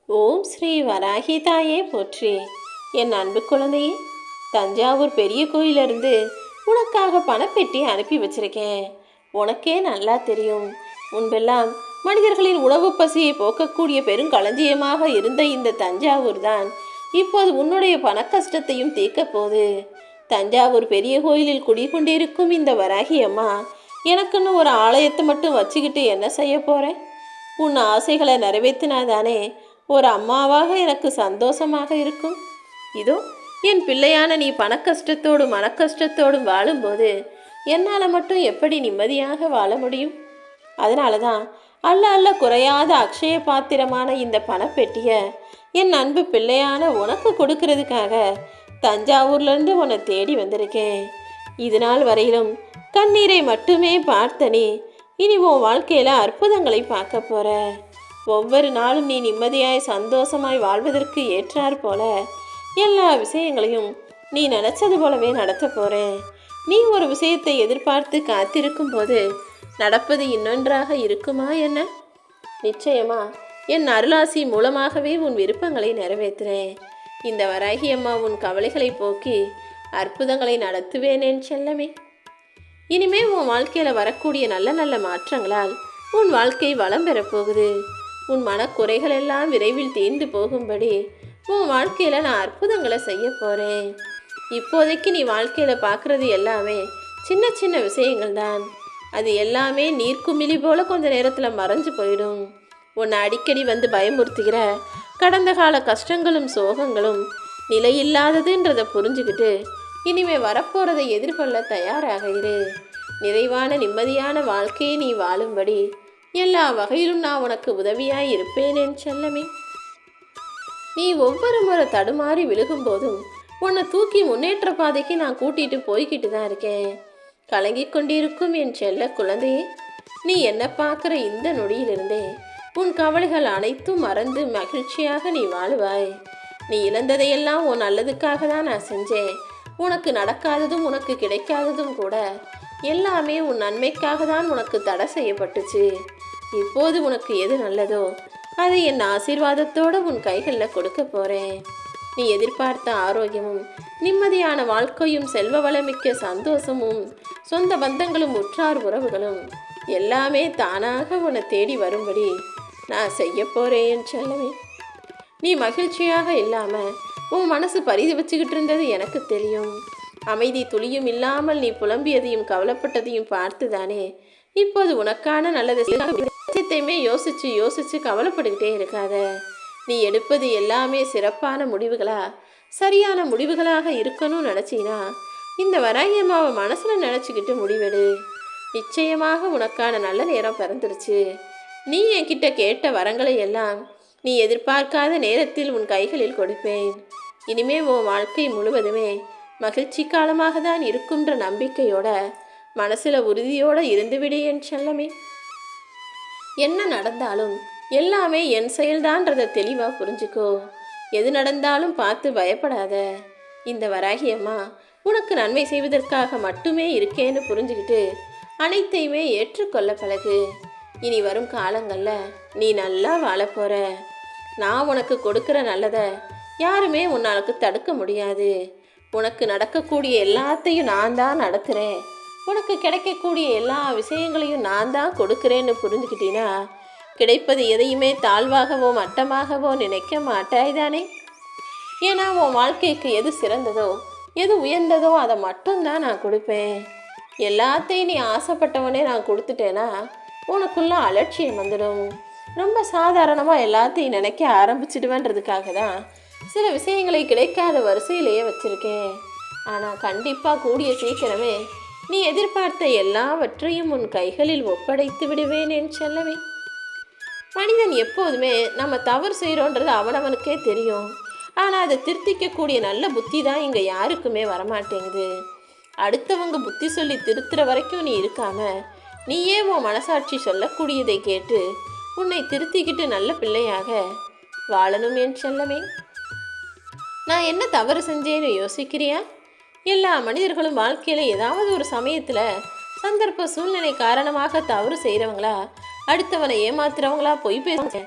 ஓம் ஸ்ரீ வராகி தாயே போற்றி. என் அன்பு குழந்தையே, தஞ்சாவூர் பெரிய கோயிலிருந்து உனக்காக பணப்பெட்டி அனுப்பி வச்சிருக்கேன். உனக்கே நல்லா தெரியும், முன்பெல்லாம் மனிதர்களின் உணவு பசியை போக்கக்கூடிய பெருங்களஞ்சியமாக இருந்த இந்த தஞ்சாவூர் தான் இப்போது உன்னுடைய பண கஷ்டத்தையும் தீர்க்க போகுது. தஞ்சாவூர் பெரிய கோயிலில் குடிகொண்டிருக்கும் இந்த வராகி அம்மா எனக்குன்னு ஒரு ஆலயத்தை மட்டும் வச்சுக்கிட்டு என்ன செய்ய போகிறேன்? உன் ஆசைகளை நிறைவேற்றினாதானே ஒரு அம்மாவாக எனக்கு சந்தோஷமாக இருக்கும். இதோ என் பிள்ளையான நீ பணக்கஷ்டத்தோடும் மனக்கஷ்டத்தோடும் வாழும்போது என்னால் மட்டும் எப்படி நிம்மதியாக வாழ முடியும்? அதனால தான் அல்ல அல்ல குறையாத அக்ஷய பாத்திரமான இந்த பணப்பெட்டியை என் அன்பு பிள்ளையான உனக்கு கொடுக்கறதுக்காக தஞ்சாவூர்லேருந்து உன்னை தேடி வந்திருக்கேன். இது நாள் வரையிலும் கண்ணீரை மட்டுமே பார்த்த நீ இனி உன் வாழ்க்கையில் அற்புதங்களை பார்க்க போகிற. ஒவ்வொரு நாளும் நீ நிம்மதியாய் சந்தோஷமாய் வாழ்வதற்கு ஏற்றார் போல எல்லா விஷயங்களையும் நீ நினச்சது போலவே நடத்த போகிறேன். நீ ஒரு விஷயத்தை எதிர்பார்த்து காத்திருக்கும் போது நடப்பது இன்னொன்றாக இருக்குமா என்ன? நிச்சயமா என் அருளாசி மூலமாகவே உன் விருப்பங்களை நிறைவேற்றுறேன். இந்த வராகி அம்மா உன் கவலைகளை போக்கி அற்புதங்களை நடத்துவேனேன் செல்லமே. இனிமே உன் வாழ்க்கையில் வரக்கூடிய நல்ல நல்ல மாற்றங்களால் உன் வாழ்க்கை வளம் பெறப்போகுது. உன் மனக்குறைகள் எல்லாம் விரைவில் தீர்ந்து போகும்படி உன் வாழ்க்கையில் நான் அற்புதங்களை செய்ய போகிறேன். இப்போதைக்கு நீ வாழ்க்கையில் பார்க்குறது எல்லாமே சின்ன சின்ன விஷயங்கள் தான். அது எல்லாமே நீர்க்குமிழி போல் கொஞ்ச நேரத்தில் மறைஞ்சு போயிடும். உன்னை அடிக்கடி வந்து பயமுறுத்துகிற கடந்த கால கஷ்டங்களும் சோகங்களும் நிலையில்லாததுன்றதை புரிஞ்சுக்கிட்டு இனிமே வரப்போகிறதை எதிர்கொள்ள தயாராக இரு. நிறைவான நிம்மதியான வாழ்க்கையை நீ வாழும்படி எல்லா வகையிலும் நான் உனக்கு உதவியாய் இருப்பேன் என் செல்லமே. நீ ஒவ்வொரு முறை தடுமாறி விழுகும்போதும் உன்னை தூக்கி முன்னேற்ற பாதைக்கு நான் கூட்டிகிட்டு போய்கிட்டு தான் இருக்கேன். கலங்கி கொண்டிருக்கும் என் செல்ல குழந்தையே, நீ என்ன பார்க்குற இந்த நொடியிலிருந்தே உன் கவலைகள் அனைத்தும் மறந்து மகிழ்ச்சியாக நீ வாழுவாய். நீ இழந்ததையெல்லாம் உன் நல்லதுக்காக தான் நான் செஞ்சேன். உனக்கு நடக்காததும் உனக்கு கிடைக்காததும் கூட எல்லாமே உன் நன்மைக்காக தான் உனக்கு தடை செய்யப்பட்டுச்சு. இப்போது உனக்கு எது நல்லதோ அதை என் ஆசீர்வாதத்தோடு உன் கைகளில் கொடுக்க போகிறேன். நீ எதிர்பார்த்த ஆரோக்கியமும் நிம்மதியான வாழ்க்கையும் செல்வ வளமிக்க சந்தோஷமும் சொந்த பந்தங்களும் உற்றார் உறவுகளும் எல்லாமே தானாக உன்னை தேடி வரும்படி நான் செய்ய போகிறேன் செல்லவே. நீ மகிழ்ச்சியாக இல்லாமல் உன் மனசு பரிது வச்சுக்கிட்டு இருந்தது எனக்கு தெரியும். அமைதி துளியும் இல்லாமல் நீ புலம்பியதையும் கவலைப்பட்டதையும் பார்த்து தானே இப்போது உனக்கான நல்லது விஷயத்தையுமே யோசிச்சு யோசிச்சு கவலைப்பட்டுக்கிட்டே இருக்காத. நீ எடுப்பது எல்லாமே சிறப்பான முடிவுகளா சரியான முடிவுகளாக இருக்கணும்னு நினச்சினா இந்த வராகி அம்மாவை மனசில் நினச்சிக்கிட்டு முடிவெடு. நிச்சயமாக உனக்கான நல்ல நேரம் பிறந்துருச்சு. நீ என்கிட்ட கேட்ட வரங்களை எல்லாம் நீ எதிர்பார்க்காத நேரத்தில் உன் கைகளில் கொடுப்பேன். இனிமே உன் வாழ்க்கை முழுவதுமே மகிழ்ச்சி காலமாக தான் இருக்குன்ற நம்பிக்கையோட மனசில் உறுதியோடு இருந்துவிடு என் செல்லமே. என்ன நடந்தாலும் எல்லாமே என் செயல்தான்றதை தெளிவாக புரிஞ்சுக்கோ. எது நடந்தாலும் பார்த்து பயப்படாத. இந்த வராகி அம்மா உனக்கு நன்மை செய்வதற்காக மட்டுமே இருக்கேன்னு புரிஞ்சுக்கிட்டு அனைத்தையுமே ஏற்றுக்கொள்ள பழகு. இனி வரும் காலங்களில் நீ நல்லா வாழப்போகிற. நான் உனக்கு கொடுக்குற நல்லதை யாருமே உன்னாலுக்கு தடுக்க முடியாது. உனக்கு நடக்கக்கூடிய எல்லாத்தையும் நான் தான் நடத்துகிறேன். உனக்கு கிடைக்கக்கூடிய எல்லா விஷயங்களையும் நான் தான் கொடுக்குறேன்னு புரிஞ்சுக்கிட்டீன்னா கிடைப்பது எதையுமே தாழ்வாகவோ மட்டமாகவோ நினைக்க மாட்டாய்தானே. ஏன்னா உன் வாழ்க்கைக்கு எது சிறந்ததோ எது உயர்ந்ததோ அதை மட்டும்தான் நான் கொடுப்பேன். எல்லாத்தையும் நீ ஆசைப்பட்டவனே நான் கொடுத்துட்டேன்னா உனக்குள்ள அலட்சியம் வந்துடும். ரொம்ப சாதாரணமாக எல்லாத்தையும் நினைக்க ஆரம்பிச்சிடுவேன்றதுக்காக தான் சில விஷயங்களை கிடைக்காத வரிசையிலேயே வச்சுருக்கேன். ஆனால் கண்டிப்பாக கூடிய சீக்கிரமே நீ எதிர்பார்த்த எல்லாவற்றையும் உன் கைகளில் ஒப்படைத்து விடுவேன் என் செல்லவே. மனிதன் எப்போதுமே நம்ம தவறு செய்கிறோன்றது அவனவனுக்கே தெரியும். ஆனால் அதை திருத்திக்கக்கூடிய நல்ல புத்தி தான் இங்கே யாருக்குமே வரமாட்டேங்குது. அடுத்தவங்க புத்தி சொல்லி திருத்துற வரைக்கும் நீ இருக்காம நீயே உன் மனசாட்சி சொல்லக்கூடியதை கேட்டு உன்னை திருத்திக்கிட்டு நல்ல பிள்ளையாக வாழணும் என் செல்லமே. நான் என்ன தவறு செஞ்சேன்னு யோசிக்கிறியா? எல்லா மனிதர்களும் வாழ்க்கையில் ஏதாவது ஒரு சமயத்தில் சந்தர்ப்ப சூழ்நிலை காரணமாக தவறு செய்கிறவங்களா அடுத்தவனை ஏமாத்துறவங்களா பொய் பேசுங்க.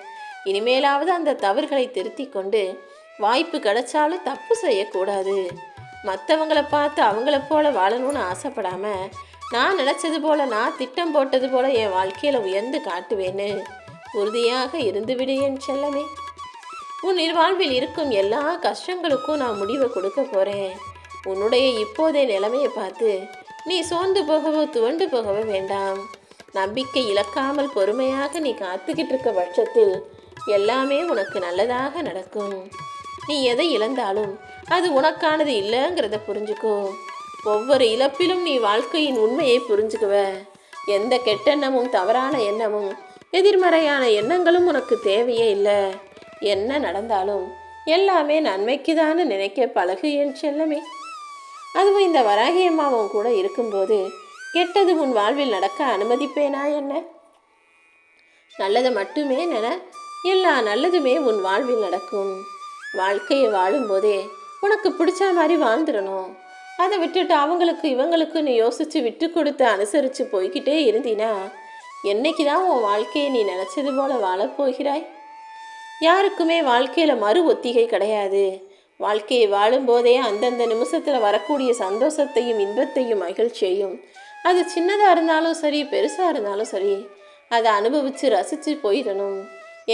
இனிமேலாவது அந்த தவறுகளை திருத்தி கொண்டு வாய்ப்பு கிடைச்சாலும் தப்பு செய்யக்கூடாது. மற்றவங்கள பார்த்து அவங்கள போல வாழணும்னு ஆசைப்படாம நான் நினச்சது போல, நான் திட்டம் போட்டது போல என் வாழ்க்கையில் உயர்ந்து காட்டுவேன்னு உறுதியாக இருந்துவிடு என் செல்லமே. உன் வாழ்வில் இருக்கும் எல்லா கஷ்டங்களுக்கும் நான் முடிவை கொடுக்க போகிறேன். உன்னுடைய இப்போதைய நிலைமையை பார்த்து நீ சோர்ந்து போகவோ துவண்டு போகவோ வேண்டாம். நம்பிக்கை இழக்காமல் பொறுமையாக நீ காத்துக்கிட்டு இருக்க பட்சத்தில் எல்லாமே உனக்கு நல்லதாக நடக்கும். நீ எதை இழந்தாலும் அது உனக்கானது இல்லைங்கிறத புரிஞ்சுக்கோ. ஒவ்வொரு இழப்பிலும் நீ வாழ்க்கையின் உண்மையை புரிஞ்சுக்குவ. எந்த கெட்டெண்ணமும் தவறான எண்ணமும் எதிர்மறையான எண்ணங்களும் உனக்கு தேவையே இல்லை. என்ன நடந்தாலும் எல்லாமே நன்மைக்கு தான் நினைக்க பழகு என் செல்லமே. அதுவும் இந்த வராகி அம்மாவும் கூட இருக்கும்போது கெட்டது உன் வாழ்வில் நடக்க அனுமதிப்பேனா என்ன? நல்லதை மட்டுமே நினை, எல்லா நல்லதுமே உன் வாழ்வில் நடக்கும். வாழ்க்கையை வாழும்போதே உனக்கு பிடிச்ச மாதிரி வாழ்ந்துடணும். அதை விட்டுட்டு அவங்களுக்கு இவங்களுக்கு நீ யோசித்து விட்டு கொடுத்து அனுசரித்து போய்கிட்டே இருந்தீனா என்னைக்கு தான் உன் வாழ்க்கையை நீ நினச்சது போல வாழப்போகிறாய்? யாருக்குமே வாழ்க்கையில் மறு ஒத்திகை கிடையாது. வாழ்க்கையை வாழும்போதே அந்தந்த நிமிஷத்தில் வரக்கூடிய சந்தோஷத்தையும் இன்பத்தையும் மகிழ்ச்சியையும், அது சின்னதாக இருந்தாலும் சரி பெருசாக இருந்தாலும் சரி, அதை அனுபவித்து ரசித்து போயிடணும்.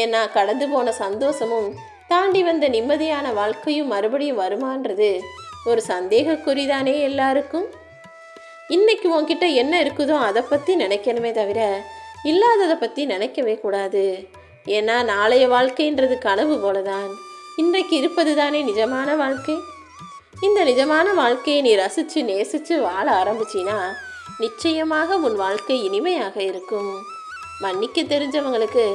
ஏன்னா கடந்து போன சந்தோஷமும் தாண்டி வந்த நிம்மதியான வாழ்க்கையும் மறுபடியும் வருமானது ஒரு சந்தேகக்குறிதானே எல்லாருக்கும். இன்னைக்கு உன்கிட்ட என்ன இருக்குதோ அதை பற்றி நினைக்கணுமே தவிர இல்லாததை பற்றி நினைக்கவே கூடாது. ஏன்னா நாளைய வாழ்க்கைன்றது கனவு போலதான். இன்றைக்கு இருப்பது தானே நிஜமான வாழ்க்கை. இந்த நிஜமான வாழ்க்கையை நீ ரசித்து நேசித்து வாழ ஆரம்பிச்சினா நிச்சயமாக உன் வாழ்க்கை இனிமையாக இருக்கும். மன்னிக்க தெரிஞ்சவங்களுக்கு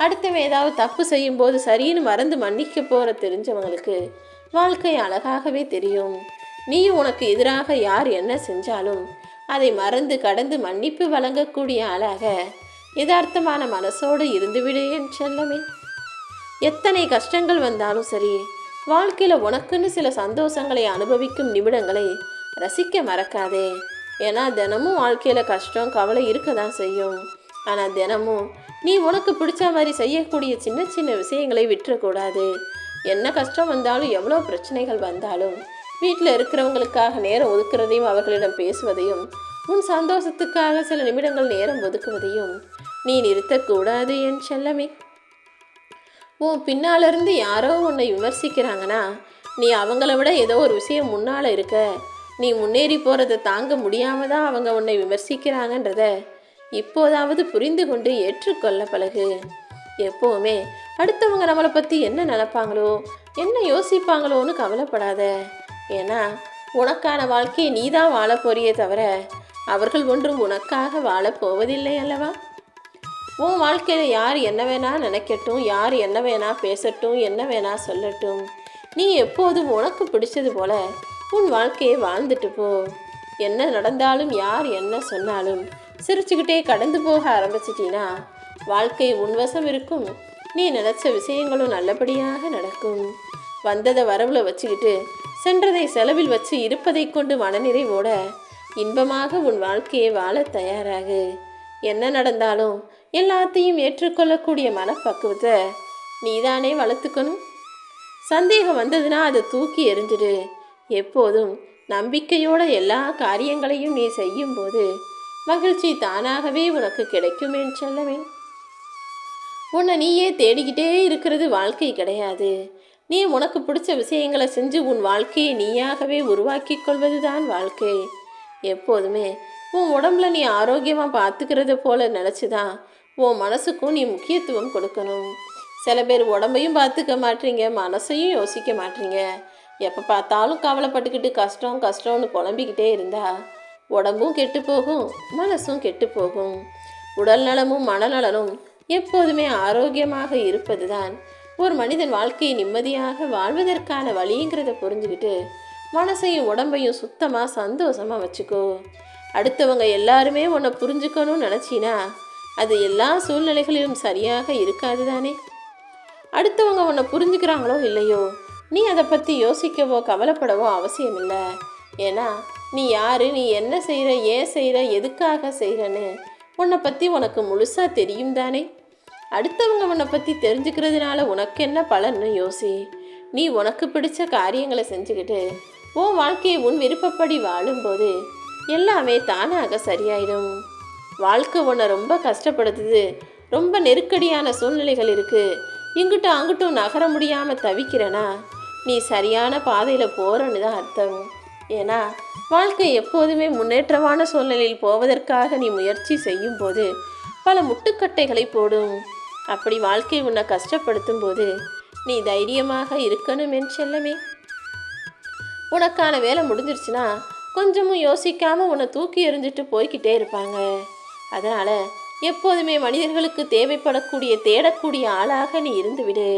அடுத்தவன் ஏதாவது தப்பு செய்யும்போது சரின்னு மறந்து மன்னிக்க போகிற தெரிஞ்சவங்களுக்கு வாழ்க்கை அழகாகவே தெரியும். நீ உனக்கு எதிராக யார் என்ன செஞ்சாலும் அதை மறந்து கடந்து மன்னிப்பு வழங்கக்கூடிய ஆளாக யதார்த்தமான மனசோடு இருந்துவிடு என் செல்லமே. எத்தனை கஷ்டங்கள் வந்தாலும் சரி, வாழ்க்கையில் உனக்குன்னு சில சந்தோஷங்களை அனுபவிக்கும் நிமிடங்களை ரசிக்க மறக்காதே. ஏன்னா தினமும் வாழ்க்கையில் கஷ்டம் கவலை இருக்க தான் செய்யும். ஆனால் தினமும் நீ உனக்கு பிடிச்ச மாதிரி செய்யக்கூடிய சின்ன சின்ன விஷயங்களை விட்டுறக்கூடாது. என்ன கஷ்டம் வந்தாலும் எவ்வளோ பிரச்சனைகள் வந்தாலும் வீட்டில் இருக்கிறவங்களுக்காக நேரம் ஒதுக்குறதையும் அவர்களிடம் பேசுவதையும் உன் சந்தோஷத்துக்காக சில நிமிடங்கள் நேரம் ஒதுக்குவதையும் நீ நிறுத்தக்கூடாது என் செல்லமே. உன் பின்னாலிருந்து யாரோ உன்னை விமர்சிக்கிறாங்கன்னா நீ அவங்கள விட ஏதோ ஒரு விஷயம் முன்னால் இருக்க, நீ முன்னேறி போகிறத தாங்க முடியாமல் தான் அவங்க உன்னை விமர்சிக்கிறாங்கன்றத இப்போதாவது புரிந்து கொண்டு ஏற்றுக்கொள்ள பழகு. எப்போவுமே அடுத்தவங்க நம்மளை பற்றி என்ன நினைப்பாங்களோ என்ன யோசிப்பாங்களோன்னு கவலைப்படாத. ஏன்னா உனக்கான வாழ்க்கையை நீ தான் வாழ போறியே தவிர அவர்கள் ஒன்றும் உனக்காக வாழப்போவதில்லை அல்லவா? உன் வாழ்க்கையில் யார் என்ன வேணா நினைக்கட்டும், யார் என்ன வேணா பேசட்டும், என்ன வேணா சொல்லட்டும், நீ எப்போதும் உனக்கு பிடிச்சது போல உன் வாழ்க்கையை வாழ்ந்துட்டு போ. என்ன நடந்தாலும் யார் என்ன சொன்னாலும் சிரிச்சுக்கிட்டே கடந்து போக ஆரம்பிச்சிட்டினா வாழ்க்கை உன்வசம் இருக்கும். நீ நினச்ச விஷயங்களும் நல்லபடியாக நடக்கும். வந்ததை வரவில் வச்சுக்கிட்டு சென்றதை செலவில் வச்சு இருப்பதை கொண்டு மனநிறைவோட இன்பமாக உன் வாழ்க்கையை வாழ தயாராகு. என்ன நடந்தாலும் எல்லாத்தையும் ஏற்றுக்கொள்ளக்கூடிய மனப்பக்குவத்தை நீதானே வளர்த்துக்கணும். சந்தேகம் வந்ததுன்னா அதை தூக்கி எறிஞ்சிடு. எப்போதும் நம்பிக்கையோட எல்லா காரியங்களையும் நீ செய்யும்போது மகிழ்ச்சி தானாகவே உனக்கு கிடைக்குமே செல்லவே. உன்னை நீயே தேடிக்கிட்டே இருக்கிறது வாழ்க்கை கிடையாது. நீ உனக்கு பிடிச்ச விஷயங்களை செஞ்சு உன் வாழ்க்கையை நீயாகவே உருவாக்கி கொள்வது தான் வாழ்க்கை. எப்போதுமே உன் உடம்புல நீ ஆரோக்கியமாக பார்த்துக்கிறத போல நினச்சி தான் உன் மனசுக்கும் நீ முக்கியத்துவம் கொடுக்கணும். சில பேர் உடம்பையும் பார்த்துக்க மாட்டீங்க, மனசையும் யோசிக்க மாட்டீங்க. எப்போ பார்த்தாலும் கவலைப்பட்டுக்கிட்டு கஷ்டம் கஷ்டம்னு புலம்பிக்கிட்டே இருந்தா உடம்பும் கெட்டு போகும், மனசும் கெட்டு போகும். உடல் நலமும் மனநலனும் எப்போதுமே ஆரோக்கியமாக இருப்பது தான் ஒரு மனிதன் வாழ்க்கையை நிம்மதியாக வாழ்வதற்கான வழிங்கிறத புரிஞ்சுக்கிட்டு மனசையும் உடம்பையும் சுத்தமாக சந்தோஷமாக வச்சுக்கோ. அடுத்தவங்க எல்லாருமே உன்னை புரிஞ்சுக்கணும்னு நினச்சினா அது எல்லா சூழ்நிலைகளிலும் சரியாக இருக்காது தானே. அடுத்தவங்க உன்னை புரிஞ்சுக்கிறாங்களோ இல்லையோ, நீ அதை பற்றி யோசிக்கவோ கவலைப்படவோ அவசியம் இல்லை. ஏன்னா நீ யார், நீ என்ன செய்கிற, ஏன் செய்கிற, எதுக்காக செய்கிறன்னு உன்னை பற்றி உனக்கு முழுசாக தெரியும் தானே. அடுத்தவங்க உன்னை பற்றி தெரிஞ்சுக்கிறதுனால உனக்கு என்ன பலன்னு யோசி. நீ உனக்கு பிடிச்ச காரியங்களை செஞ்சுக்கிட்டு உன் வாழ்க்கையை உன் விருப்பப்படி வாழும்போது எல்லாமே தானாக சரியாயிடும். வாழ்க்கை உன்னை ரொம்ப கஷ்டப்படுத்துது, ரொம்ப நெருக்கடியான சூழ்நிலைகள் இருக்குது, இங்கிட்டும் அங்கிட்டும் நகர முடியாமல் தவிக்கிறனா, நீ சரியான பாதையில் போகிறன்னு தான் அர்த்தம். ஏன்னா வாழ்க்கை எப்போதுமே முன்னேற்றமான சூழ்நிலையில் போவதற்காக நீ முயற்சி செய்யும் போது பல முட்டுக்கட்டைகளை போடும். அப்படி வாழ்க்கை உன்னை கஷ்டப்படுத்தும் போது நீ தைரியமாக இருக்கணும் என் செல்லமே. உனக்கான வேலை முடிஞ்சிருச்சுன்னா கொஞ்சமும் யோசிக்காமல் உன்னை தூக்கி எறிஞ்சிட்டு போய்கிட்டே இருப்பாங்க. அதனால் எப்போதுமே மனிதர்களுக்கு தேவைப்படக்கூடிய தேடக்கூடிய ஆளாக நீ இருந்துவிடு.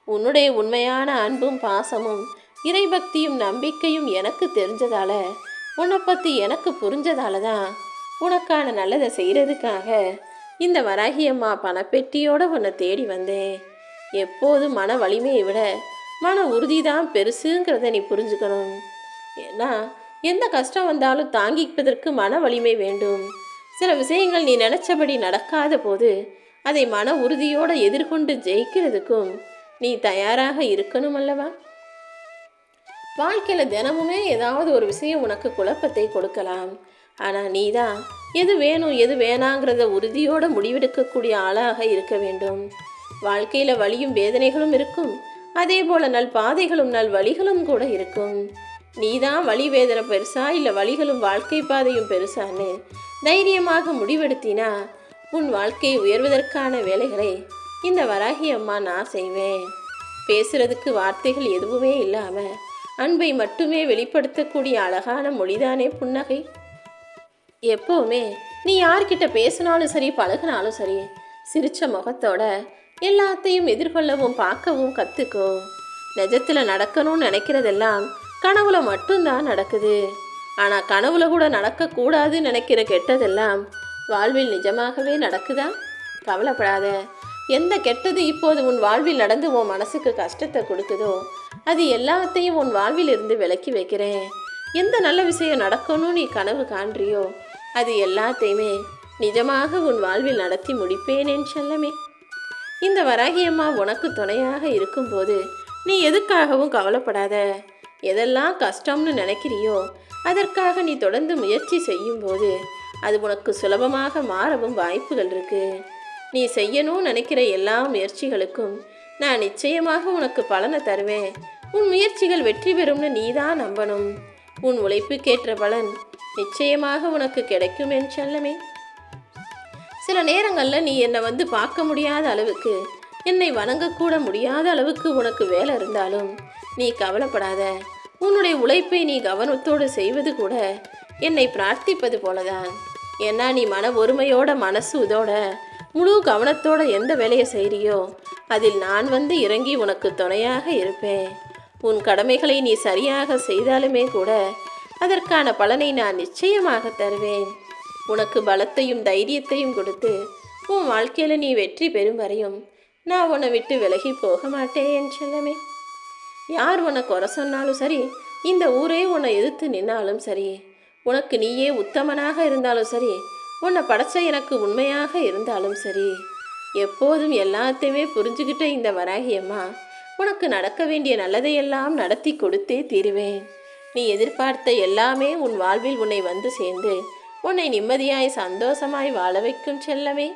உன்னுடைய உண்மையான அன்பும் பாசமும் இறைபக்தியும் நம்பிக்கையும் எனக்கு தெரிஞ்சதால, உன்னை பற்றி எனக்கு புரிஞ்சதால தான் உனக்கான நல்லதை செய்கிறதுக்காக இந்த வராகியம்மா பணப்பெட்டியோடு உன்னை தேடி வந்தேன். எப்போதும் மன வலிமையை விட மன உறுதி தான் பெருசுங்கிறத நீ புரிஞ்சுக்கணும். ஏன்னா எந்த கஷ்டம் வந்தாலும் தாங்கிப்பதற்கு மன வலிமை வேண்டும். சில விஷயங்கள் நீ நினச்சபடி நடக்காத போது அதை மன உறுதியோடு எதிர்கொண்டு ஜெயிக்கிறதுக்கும் நீ தயாராக இருக்கணும் அல்லவா? வாழ்க்கையில் தினமுமே ஏதாவது ஒரு விஷயம் உனக்கு குழப்பத்தை கொடுக்கலாம். ஆனால் நீ தான் எது வேணும் எது வேணாங்கிறத உறுதியோடு முடிவெடுக்கக்கூடிய ஆளாக இருக்க வேண்டும். வாழ்க்கையில் வலியும் வேதனைகளும் இருக்கும், அதே போல் நல் பாதைகளும் நல் வழிகளும் கூட இருக்கும். நீ தான் வலி வேதனை பெருசா இல்லை வழிகளும் வாழ்க்கை பாதையும் பெருசான்னு தைரியமாக முடிவெடுத்தினா உன் வாழ்க்கையை உயர்வதற்கான வேலைகளை இந்த வராகி அம்மா நான் செய்வேன். பேசுறதுக்கு வார்த்தைகள் எதுவுமே இல்லாமல் அன்பை மட்டுமே வெளிப்படுத்தக்கூடிய அழகான மொழிதானே புன்னகை. எப்போவுமே நீ யார்கிட்ட பேசினாலும் சரி பழகினாலும் சரி சிரிச்ச முகத்தோட எல்லாத்தையும் எதிர்கொள்ளவும் பார்க்கவும் கற்றுக்கோ. நிஜத்தில் நடக்கணும்னு நினைக்கிறதெல்லாம் கனவுல மட்டும்தான் நடக்குது. ஆனால் கனவுல கூட நடக்கக்கூடாதுன்னு நினைக்கிற கெட்டதெல்லாம் வாழ்வில் நிஜமாகவே நடக்குதா? கவலைப்படாத. எந்த கெட்டது இப்போது உன் வாழ்வில் நடந்து உன் மனசுக்கு கஷ்டத்தை கொடுக்குதோ அது எல்லாத்தையும் உன் வாழ்வில் இருந்து விலக்கி வைக்கிறேன். எந்த நல்ல விஷயம் நடக்கணும்னு நீ கனவு காண்றியோ அது எல்லாத்தையுமே நிஜமாக உன் வாழ்வில் நடத்தி முடிப்பேன் என் செல்லமே. இந்த வராகியம்மா உனக்கு துணையாக இருக்கும்போது நீ எதுக்காகவும் கவலைப்படாத. எதெல்லாம் கஷ்டம்னு நினைக்கிறியோ அதற்காக நீ தொடர்ந்து முயற்சி செய்யும்போது அது உனக்கு சுலபமாக மாறவும் வாய்ப்புகள் இருக்கு. நீ செய்யணும்னு நினைக்கிற எல்லா முயற்சிகளுக்கும் நான் நிச்சயமாக உனக்கு பலனை தருவேன். உன் முயற்சிகள் வெற்றி பெறும்னு நீ தான் நம்பணும். உன் உழைப்புக்கேற்ற பலன் நிச்சயமாக உனக்கு கிடைக்கும் என் செல்லமே. சில நேரங்களில் நீ என்னை வந்து பார்க்க முடியாத அளவுக்கு, என்னை வணங்கக்கூட முடியாத அளவுக்கு உனக்கு வேலை இருந்தாலும் நீ கவலைப்படாத. உன்னுடைய உழைப்பை நீ கவனத்தோடு செய்வது கூட என்னை பிரார்த்திப்பது போலதான். ஏன்னா நீ மன ஒருமையோட மனசு இதோட முழு கவனத்தோட எந்த வேலையை செய்கிறியோ அதில் நான் வந்து இறங்கி உனக்கு துணையாக இருப்பேன். உன் கடமைகளை நீ சரியாக செய்தாலுமே கூட அதற்கான பலனை நான் நிச்சயமாக தருவேன். உனக்கு பலத்தையும் தைரியத்தையும் கொடுத்து உன் வாழ்க்கையில் நீ வெற்றி பெறும் வரையும் நான் உன்னை விட்டு விலகி போக மாட்டேன் என் செல்லமே. யார் உன்னை குறை சொன்னாலும் சரி, இந்த ஊரே உன்னை எதிர்த்து நின்னாலும் சரி, உனக்கு நீயே உத்தமனாக இருந்தாலும் சரி, உன்னை படைச்ச எனக்கு உண்மையாக இருந்தாலும் சரி, எப்போதும் எல்லாத்தையுமே புரிஞ்சுக்கிட்ட இந்த வராகியம்மா உனக்கு நடக்க வேண்டிய நல்லதையெல்லாம் நடத்தி கொடுத்தே தீருவேன். நீ எதிர்பார்த்த எல்லாமே உன் வாழ்வில் உன்னை வந்து சேர்ந்து உன்னை நிம்மதியாய் சந்தோஷமாய் வாழ வைக்கும் செல்லமே.